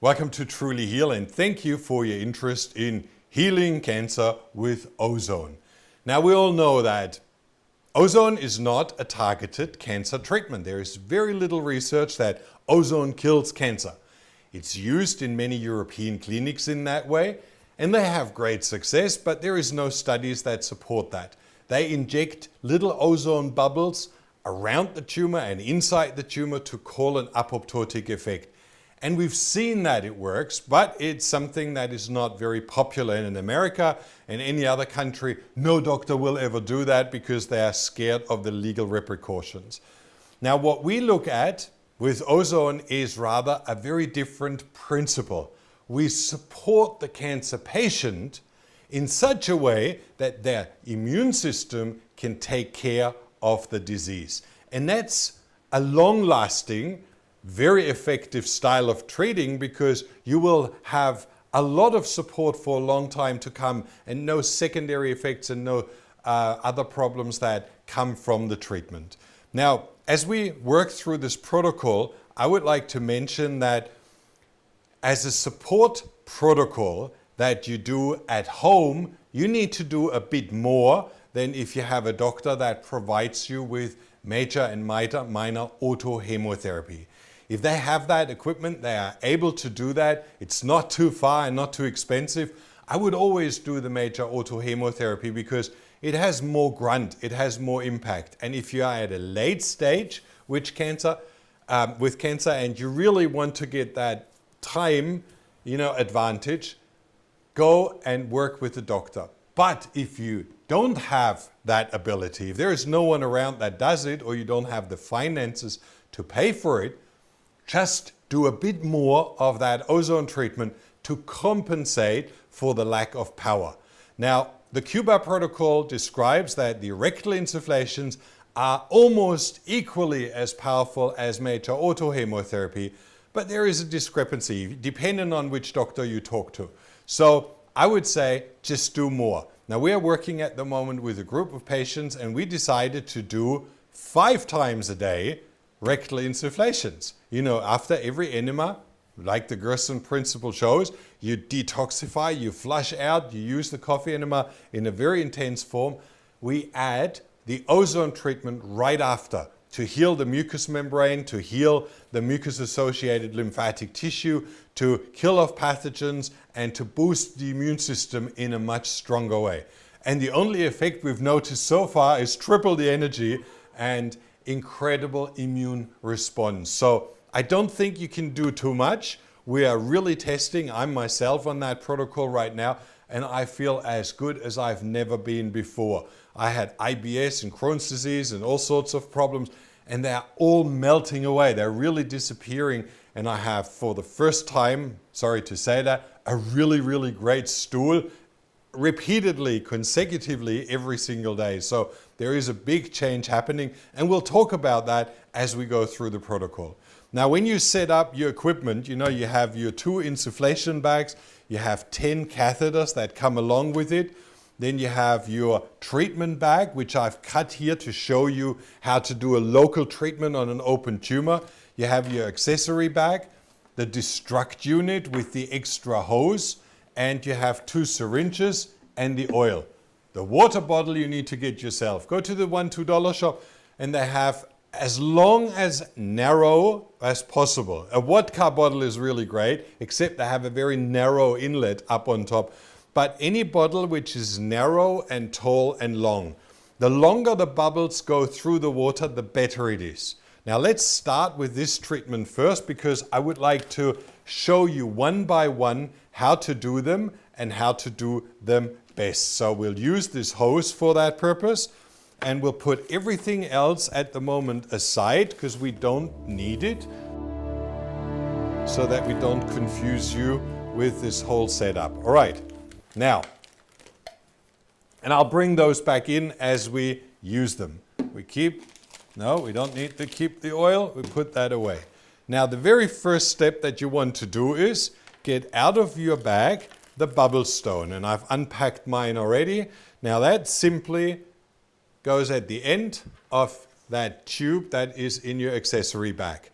Welcome to Truly Heal, and thank you for your interest in healing cancer with ozone. Now, we all know that ozone is not a targeted cancer treatment. There is very little research that ozone kills cancer. It's used in many European clinics in that way, and they have great success, but there is no studies that support that. They inject little ozone bubbles around the tumor and inside the tumor to cause an apoptotic effect. And we've seen that it works, but it's something that is not very popular in America and any other country. No doctor will ever do that because they are scared of the legal repercussions. Now, what we look at with ozone is rather a very different principle. We support the cancer patient in such a way that their immune system can take care of the disease. And that's a long-lasting, very effective style of treating because you will have a lot of support for a long time to come and no secondary effects and no other problems that come from the treatment. Now, as we work through this protocol, I would like to mention that as a support protocol that you do at home, you need to do a bit more than if you have a doctor that provides you with major and minor autohemotherapy. If they have that equipment, they are able to do that. It's not too far and not too expensive. I would always do the major autohemotherapy because it has more grunt, it has more impact. And if you are at a late stage with cancer and you really want to get that time, advantage, go and work with the doctor. But if you don't have that ability, if there is no one around that does it, or you don't have the finances to pay for it, just do a bit more of that ozone treatment to compensate for the lack of power. Now, the Cuba protocol describes that the rectal insufflations are almost equally as powerful as major autohemotherapy, but there is a discrepancy depending on which doctor you talk to. So I would say just do more. Now, we are working at the moment with a group of patients and we decided to do 5 times a day rectal insufflations. After every enema, like the Gerson principle shows, you detoxify, you flush out, you use the coffee enema in a very intense form. We add the ozone treatment right after to heal the mucous membrane, to heal the mucus-associated lymphatic tissue, to kill off pathogens, and to boost the immune system in a much stronger way. And the only effect we've noticed so far is triple the energy and incredible immune response. So I don't think you can do too much. We are really testing. I'm myself on that protocol right now, and I feel as good as I've never been before. I had IBS and Crohn's disease and all sorts of problems, and they're all melting away. They're really disappearing, and I have, for the first time, sorry to say that, a really, really great stool repeatedly, consecutively every single day. So there is a big change happening, and we'll talk about that as we go through the protocol. Now, when you set up your equipment, you have your 2 insufflation bags, you have 10 catheters that come along with it. Then you have your treatment bag, which I've cut here to show you how to do a local treatment on an open tumor. You have your accessory bag, the destruct unit with the extra hose, and you have 2 syringes and the oil. The water bottle you need to get yourself. Go to the $1-2 shop and they have as long as narrow as possible. A vodka bottle is really great, except they have a very narrow inlet up on top. But any bottle which is narrow and tall and long, the longer the bubbles go through the water, the better it is. Now let's start with this treatment first because I would like to show you one by one how to do them and how to do them best. So we'll use this hose for that purpose, and we'll put everything else at the moment aside because we don't need it, so that we don't confuse you with this whole setup. All right, now, and I'll bring those back in as we use them. We don't need to keep the oil, we put that away. Now, the very first step that you want to do is get out of your bag the bubble stone, and I've unpacked mine already. Now that simply goes at the end of that tube that is in your accessory bag.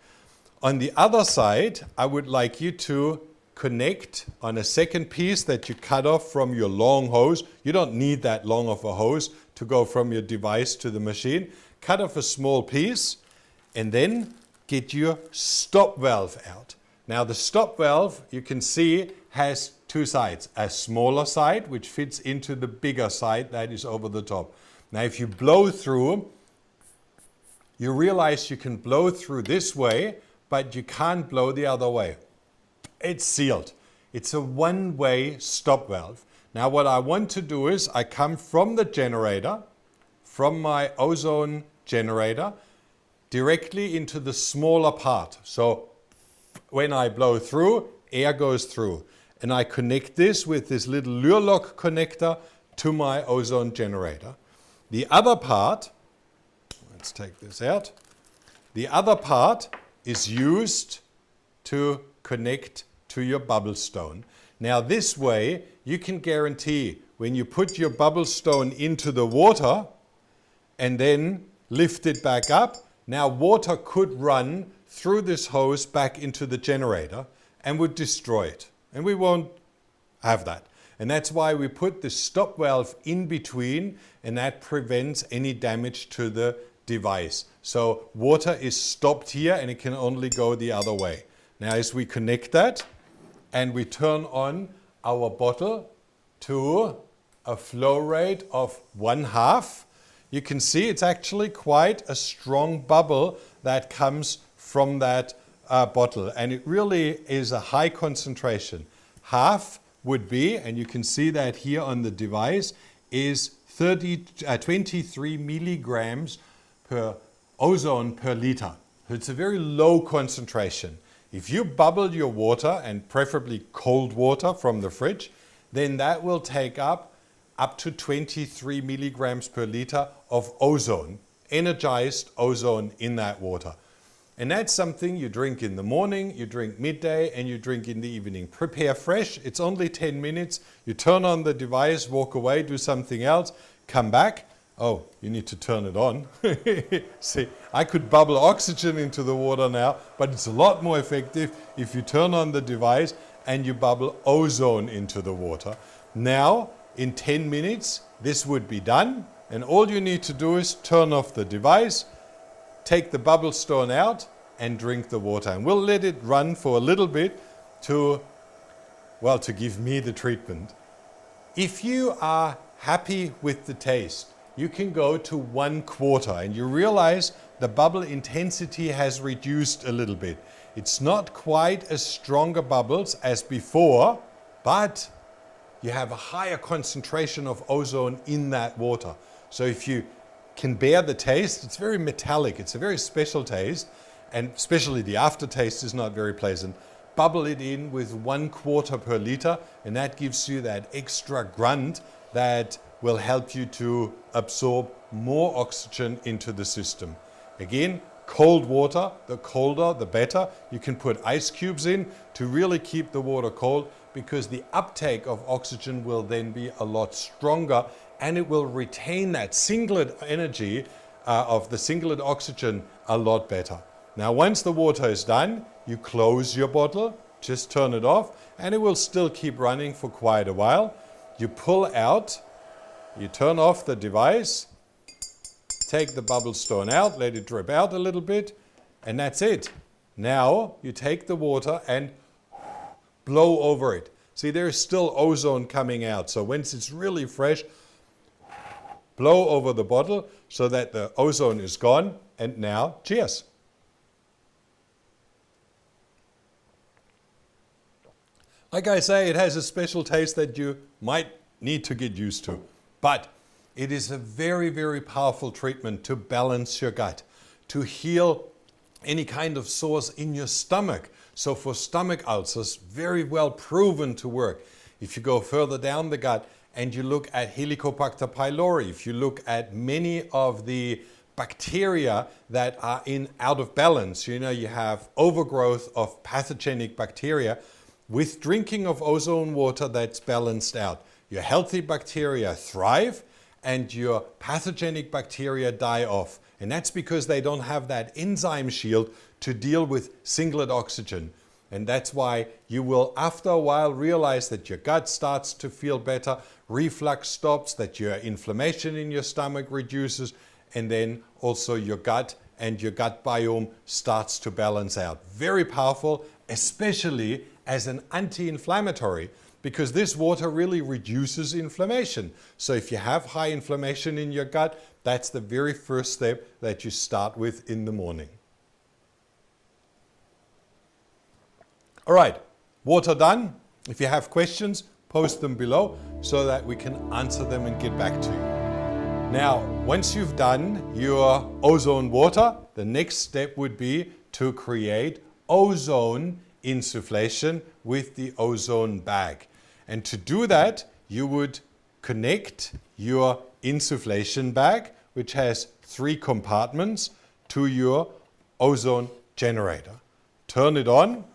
On the other side, I would like you to connect on a second piece that you cut off from your long hose. You don't need that long of a hose to go from your device to the machine. Cut off a small piece and then get your stop valve out. Now the stop valve, you can see, has two sides. A smaller side which fits into the bigger side that is over the top. Now if you blow through, you realize you can blow through this way, but you can't blow the other way. It's sealed. It's a one-way stop valve. Now what I want to do is I come from the generator, from my ozone generator, directly into the smaller part. So when I blow through, air goes through. And I connect this with this little lure lock connector to my ozone generator. The other part, let's take this out. The other part is used to connect to your bubble stone. Now this way you can guarantee when you put your bubble stone into the water and then lift it back up, now water could run through this hose back into the generator and would destroy it. And we won't have that. And that's why we put the stop valve in between, and that prevents any damage to the device. So water is stopped here and it can only go the other way. Now as we connect that and we turn on our bottle to a flow rate of 1/2, you can see it's actually quite a strong bubble that comes from that bottle, and it really is a high concentration. Half would be, and you can see that here on the device, is 23 milligrams per ozone per liter. So it's a very low concentration. If you bubble your water, and preferably cold water from the fridge, then that will take up to 23 milligrams per liter of ozone, energized ozone in that water. And that's something you drink in the morning, you drink midday, and you drink in the evening. Prepare fresh, it's only 10 minutes. You turn on the device, walk away, do something else, come back. Oh, you need to turn it on. See, I could bubble oxygen into the water now, but it's a lot more effective if you turn on the device and you bubble ozone into the water. Now, in 10 minutes, this would be done. And all you need to do is turn off the device, take the bubble stone out and drink the water. And we'll let it run for a little bit to give me the treatment. If you are happy with the taste, you can go to 1/4 and you realize the bubble intensity has reduced a little bit. It's not quite as stronger bubbles as before, but you have a higher concentration of ozone in that water. So if you can bear the taste, it's very metallic, it's a very special taste, and especially the aftertaste is not very pleasant. Bubble it in with 1/4 per liter, and that gives you that extra grunt that will help you to absorb more oxygen into the system. Again, cold water, the colder the better. You can put ice cubes in to really keep the water cold, because the uptake of oxygen will then be a lot stronger, and it will retain that singlet energy of the singlet oxygen a lot better. Now once the water is done, you close your bottle, just turn it off, and it will still keep running for quite a while. You pull out, you turn off the device, take the bubble stone out, let it drip out a little bit, and that's it. Now you take the water and blow over it. See, there's still ozone coming out, so once it's really fresh, blow over the bottle so that the ozone is gone, and now cheers. Like I say, it has a special taste that you might need to get used to, but it is a very, very powerful treatment to balance your gut, to heal any kind of sores in your stomach. So for stomach ulcers, very well proven to work. If you go further down the gut and you look at Helicobacter pylori, if you look at many of the bacteria that are out of balance, you have overgrowth of pathogenic bacteria, with drinking of ozone water that's balanced out. Your healthy bacteria thrive and your pathogenic bacteria die off. And that's because they don't have that enzyme shield to deal with singlet oxygen. And that's why you will, after a while, realize that your gut starts to feel better, reflux stops, that your inflammation in your stomach reduces, and then also your gut and your gut biome starts to balance out. Very powerful, especially as an anti-inflammatory, because this water really reduces inflammation. So if you have high inflammation in your gut, that's the very first step that you start with in the morning. All right, water done. If you have questions, post them below so that we can answer them and get back to you. Now, once you've done your ozone water, the next step would be to create ozone insufflation with the ozone bag. And to do that, you would connect your insufflation bag, which has 3 compartments, to your ozone generator. Turn it on.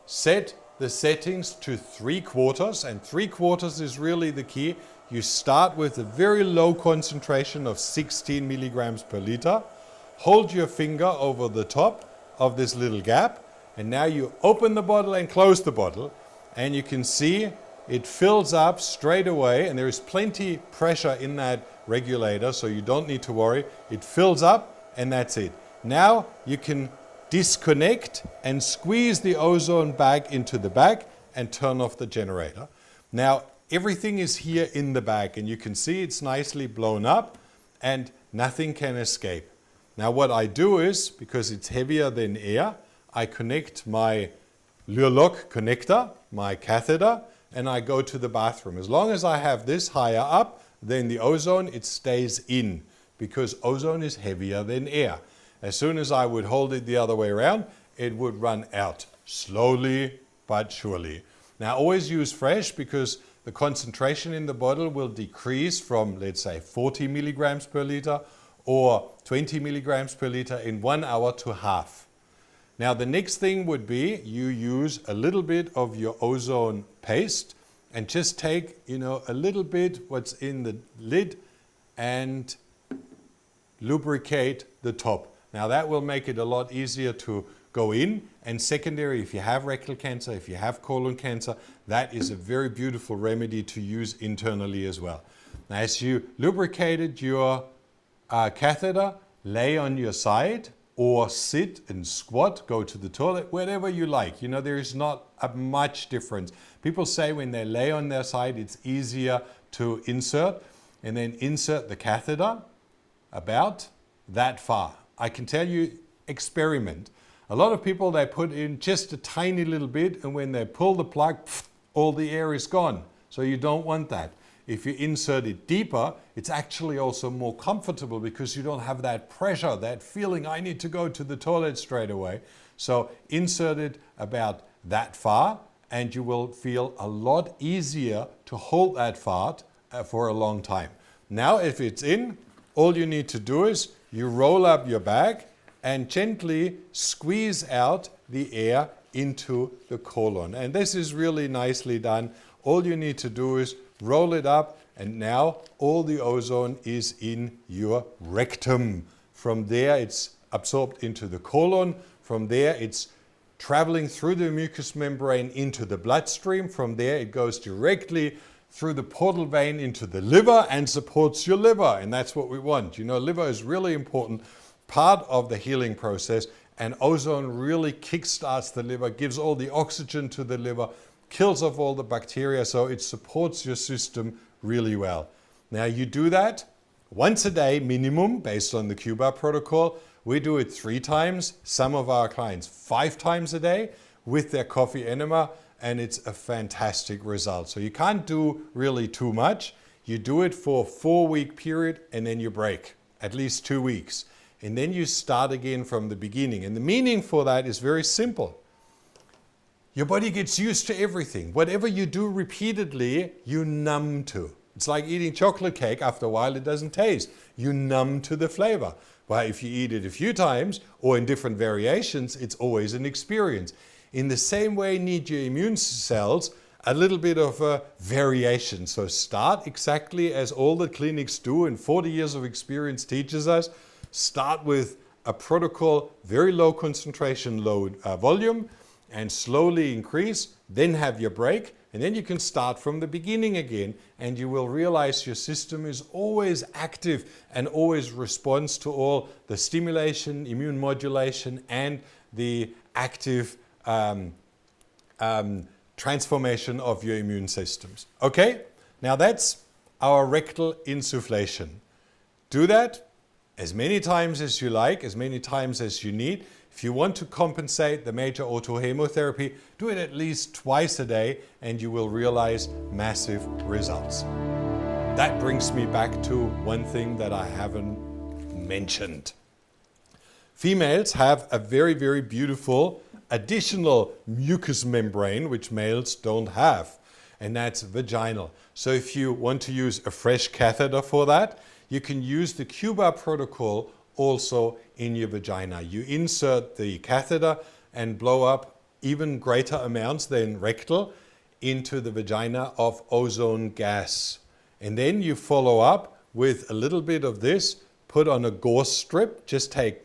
Set the settings to 3/4, and 3/4 is really the key. You start with a very low concentration of 16 milligrams per liter. Hold your finger over the top of this little gap, and now you open the bottle and close the bottle, and you can see it fills up straight away, and there is plenty pressure in that regulator, so you don't need to worry. It fills up, and that's it. Now you can disconnect and squeeze the ozone bag into the bag and turn off the generator. Now everything is here in the bag, and you can see it's nicely blown up and nothing can escape. Now what I do is, because it's heavier than air, I connect my Lurlock connector, my catheter, and I go to the bathroom. As long as I have this higher up than the ozone, it stays in, because ozone is heavier than air. As soon as I would hold it the other way around, it would run out, slowly but surely. Now always use fresh, because the concentration in the bottle will decrease from, let's say, 40 milligrams per liter or 20 milligrams per liter in 1 hour to half. Now the next thing would be, you use a little bit of your ozone paste and just take, a little bit what's in the lid and lubricate the top. Now that will make it a lot easier to go in, and secondary, if you have rectal cancer, if you have colon cancer, that is a very beautiful remedy to use internally as well. Now as you lubricated your catheter, lay on your side or sit and squat, go to the toilet, whatever you like. There is not much difference. People say when they lay on their side, it's easier to insert, and then insert the catheter about that far. I can tell you, experiment. A lot of people, they put in just a tiny little bit, and when they pull the plug, all the air is gone. So you don't want that. If you insert it deeper, it's actually also more comfortable, because you don't have that pressure, that feeling, I need to go to the toilet straight away. So insert it about that far, and you will feel a lot easier to hold that fart for a long time. Now if it's in, all you need to do is you roll up your bag and gently squeeze out the air into the colon. And this is really nicely done. All you need to do is roll it up, and now all the ozone is in your rectum. From there it's absorbed into the colon. From there it's traveling through the mucous membrane into the bloodstream. From there it goes directly through the portal vein into the liver and supports your liver, and that's what we want. Liver is really important part of the healing process, and ozone really kickstarts the liver, gives all the oxygen to the liver, kills off all the bacteria, so it supports your system really well. Now you do that once a day minimum, based on the Cuba protocol. We do it 3 times, some of our clients 5 times a day with their coffee enema, and it's a fantastic result. So you can't do really too much. You do it for a 4-week period, and then you break, at least 2 weeks. And then you start again from the beginning. And the meaning for that is very simple. Your body gets used to everything. Whatever you do repeatedly, you numb to. It's like eating chocolate cake. After a while, it doesn't taste. You numb to the flavor. Well, if you eat it a few times or in different variations, it's always an experience. In the same way, need your immune cells a little bit of a variation. So start exactly as all the clinics do, and 40 years of experience teaches us. Start with a protocol, very low concentration, low volume, and slowly increase, then have your break, and then you can start from the beginning again, and you will realize your system is always active and always responds to all the stimulation, immune modulation, and the active transformation of your immune systems. Okay? Now that's our rectal insufflation. Do that as many times as you like, as many times as you need. If you want to compensate the major autohemotherapy, do it at least twice a day and you will realize massive results. That brings me back to one thing that I haven't mentioned. Females have a very, very beautiful additional mucous membrane which males don't have, and that's vaginal. So if you want to use a fresh catheter for that, you can use the Cuba protocol also in your vagina. You insert the catheter and blow up even greater amounts than rectal into the vagina of ozone gas. And then you follow up with a little bit of this, put on a gauze strip, just take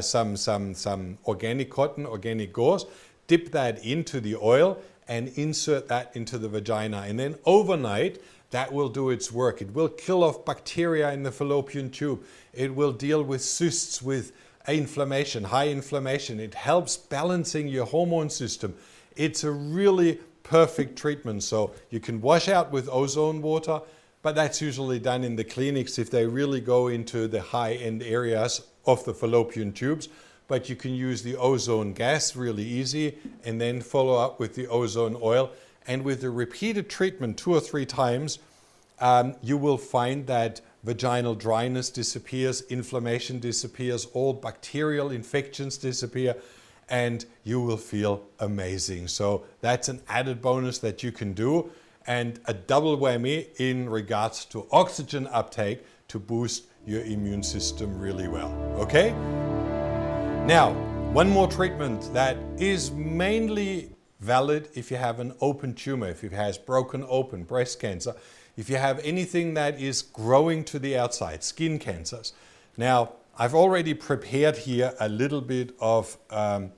some organic cotton, organic gauze, dip that into the oil and insert that into the vagina. And then overnight, that will do its work. It will kill off bacteria in the fallopian tube. It will deal with cysts, with inflammation, high inflammation. It helps balancing your hormone system. It's a really perfect treatment. So you can wash out with ozone water, but that's usually done in the clinics if they really go into the high-end areas of the fallopian tubes. But you can use the ozone gas really easy and then follow up with the ozone oil. And with the repeated treatment 2 or 3 times, you will find that vaginal dryness disappears, inflammation disappears, all bacterial infections disappear, and you will feel amazing. So that's an added bonus that you can do, and a double whammy in regards to oxygen uptake to boost your immune system really well. Okay? Now, one more treatment that is mainly valid if you have an open tumor, if it has broken open breast cancer, if you have anything that is growing to the outside, skin cancers. Now, I've already prepared here a little bit of a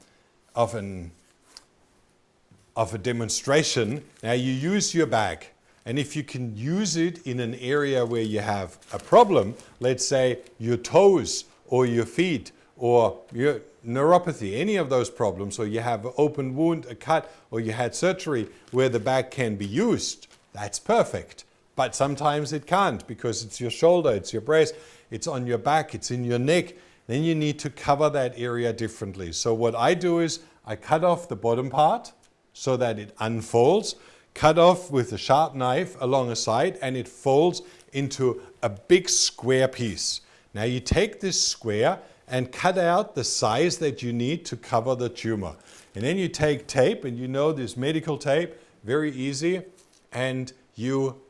demonstration. Now, you use your bag, and if you can use it in an area where you have a problem, let's say your toes or your feet or your neuropathy, any of those problems, or you have an open wound, a cut, or you had surgery where the bag can be used, that's perfect. But sometimes it can't because it's your shoulder, it's your breast, it's on your back, it's in your neck. Then you need to cover that area differently. So what I do is I cut off the bottom part so that it unfolds, cut off with a sharp knife along a side, and it folds into a big square piece. Now you take this square and cut out the size that you need to cover the tumor. And then you take tape, and you know this medical tape, very easy, and you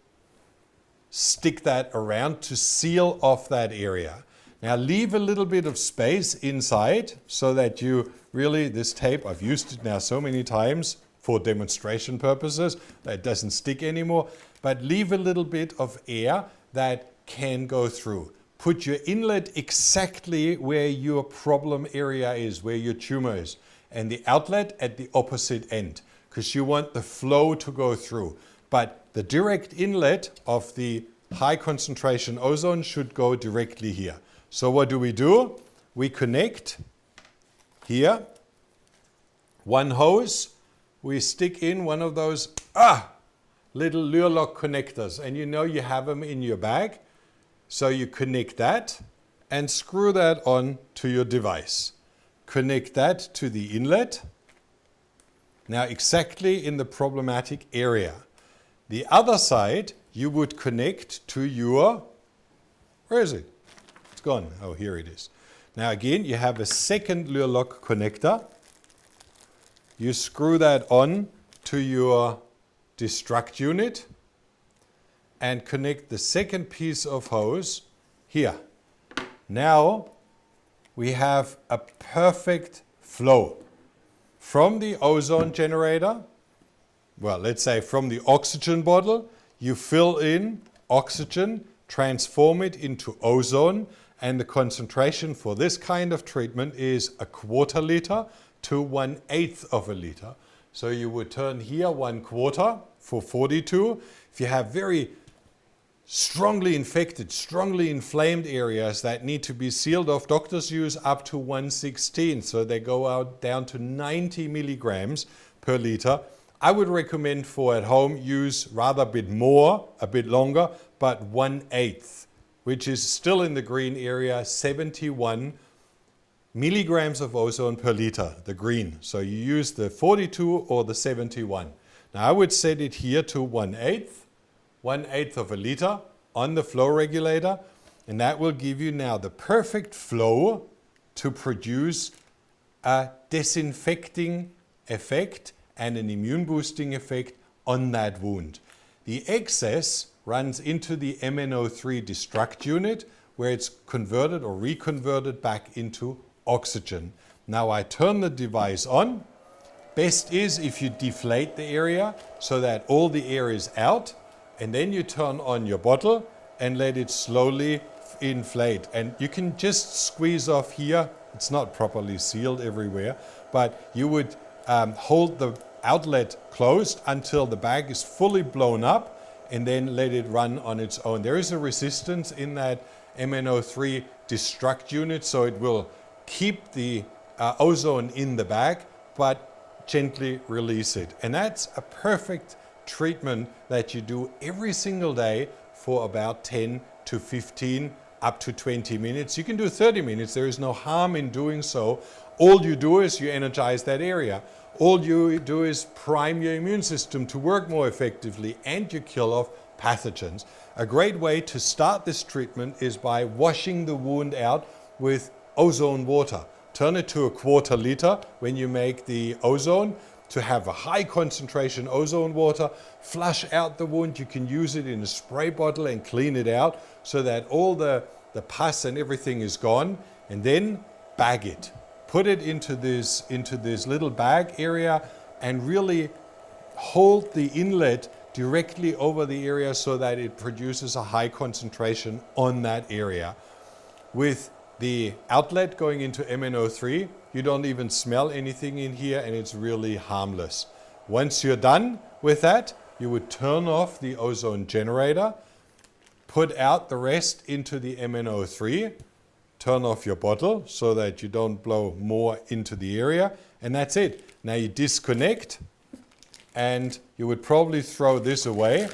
stick that around to seal off that area. Now leave a little bit of space inside so that you really, this tape, I've used it now so many times for demonstration purposes that it doesn't stick anymore, but leave a little bit of air that can go through. Put your inlet exactly where your problem area is, where your tumor is, and the outlet at the opposite end, because you want the flow to go through. But the direct inlet of the high concentration ozone should go directly here. So what do? We connect here, one hose, we stick in one of those little lure lock connectors, and you know you have them in your bag. So you connect that and screw that on to your device. Connect that to the inlet. Now exactly in the problematic area. The other side you would connect to your, where is it? It's gone. Oh, here it is. Now again, you have a second lure lock connector. You screw that on to your destruct unit and connect the second piece of hose here. Now we have a perfect flow from the ozone generator. Well, let's say from the oxygen bottle, you fill in oxygen, transform it into ozone, and the concentration for this kind of treatment is 1/4 liter to 1/8 of a liter. So you would turn here 1/4 for 42. If you have very strongly infected, strongly inflamed areas that need to be sealed off, doctors use up to 1/16. So they go out down to 90 milligrams per liter. I would recommend for at home use rather a bit more, a bit longer, but 1/8, which is still in the green area, 71 milligrams of ozone per liter, the green. So you use the 42 or the 71. Now I would set it here to 1/8 of a liter on the flow regulator, and that will give you now the perfect flow to produce a disinfecting effect and an immune boosting effect on that wound. The excess runs into the MnO3 destruct unit, where it's converted or reconverted back into oxygen. Now I turn the device on. Best is if you deflate the area so that all the air is out, and then you turn on your bottle and let it slowly inflate. And you can just squeeze off here. It's not properly sealed everywhere, but you would hold the outlet closed until the bag is fully blown up, and then let it run on its own. There is a resistance in that MnO3 destruct unit, so it will keep the ozone in the bag, but gently release it. And that's a perfect treatment that you do every single day for about 10 to 15 up to 20 minutes. You can do 30 minutes. There is no harm in doing so. All you do is you energize that area. All you do is prime your immune system to work more effectively, and you kill off pathogens. A great way to start this treatment is by washing the wound out with ozone water. Turn it to 1/4 liter when you make the ozone to have a high concentration ozone water. Flush out the wound. You can use it in a spray bottle and clean it out so that all the pus and everything is gone, and then bag it. Put it into this little bag area and really hold the inlet directly over the area so that it produces a high concentration on that area. With the outlet going into MnO3, you don't even smell anything in here, and it's really harmless. Once you're done with that, you would turn off the ozone generator, put out the rest into the MnO3, turn off your bottle so that you don't blow more into the area, and that's it. Now you disconnect, and you would probably throw this away.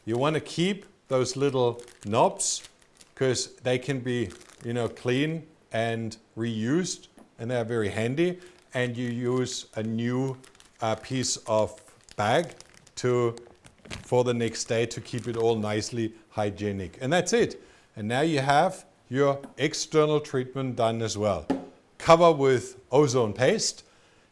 You want to keep those little knobs because they can be, clean and reused, and they're very handy. And you use a new piece of bag for the next day to keep it all nicely hygienic. And that's it. And now you have your external treatment done as well. Cover with ozone paste.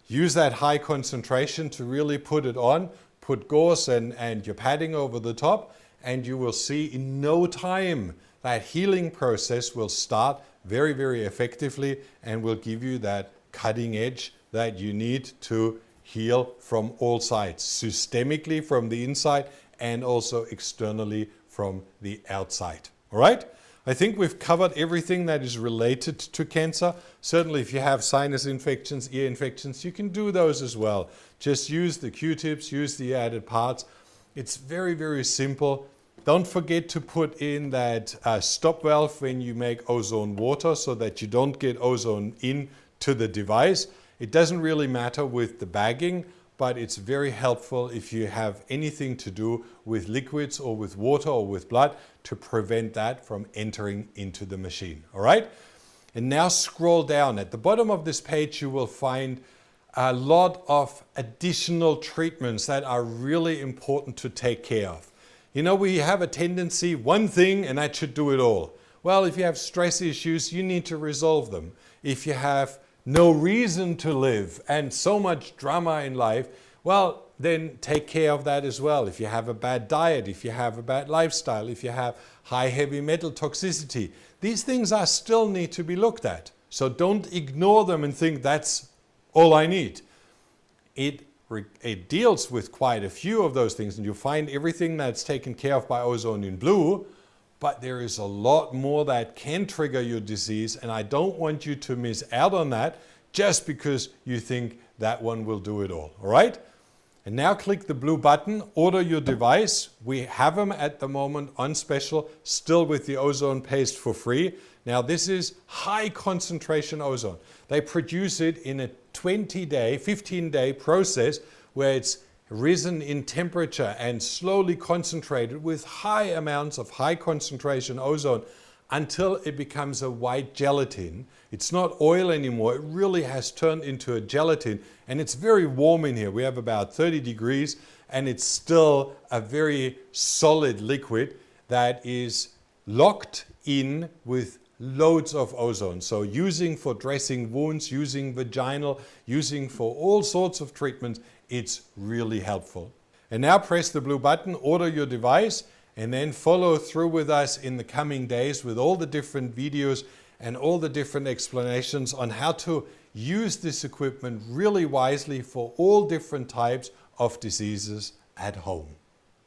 Use that high concentration to really put it on. Put gauze and your padding over the top, and you will see in no time that healing process will start very, very effectively and will give you that cutting edge that you need to heal from all sides, systemically from the inside and also externally from the outside. All right? I think we've covered everything that is related to cancer. Certainly if you have sinus infections, ear infections, you can do those as well. Just use the Q-tips, use the added parts. It's very, very simple. Don't forget to put in that stop valve when you make ozone water so that you don't get ozone into the device. It doesn't really matter with the bagging, but it's very helpful if you have anything to do with liquids or with water or with blood to prevent that from entering into the machine. All right? And now scroll down. At the bottom of this page, you will find a lot of additional treatments that are really important to take care of. We have a tendency, one thing, and that should do it all. Well, if you have stress issues, you need to resolve them. If you have no reason to live and so much drama in life, well, then take care of that as well. If you have a bad diet, if you have a bad lifestyle, if you have high heavy metal toxicity, these things are still need to be looked at. So don't ignore them and think that's all I need. It deals with quite a few of those things, and you'll find everything that's taken care of by ozone in blue, but there is a lot more that can trigger your disease, and I don't want you to miss out on that just because you think that one will do it all right? And now click the blue button, order your device. We have them at the moment on special, still with the ozone paste for free. Now this is high concentration ozone. They produce it in a 20-day, 15-day process where it's risen in temperature and slowly concentrated with high amounts of high concentration ozone until it becomes a white gelatin. It's not oil anymore, it really has turned into a gelatin, and it's very warm in here. We have about 30 degrees and it's still a very solid liquid that is locked in with loads of ozone. So using for dressing wounds, using vaginal, using for all sorts of treatments, it's really helpful. And now press the blue button, order your device, and then follow through with us in the coming days with all the different videos and all the different explanations on how to use this equipment really wisely for all different types of diseases at home.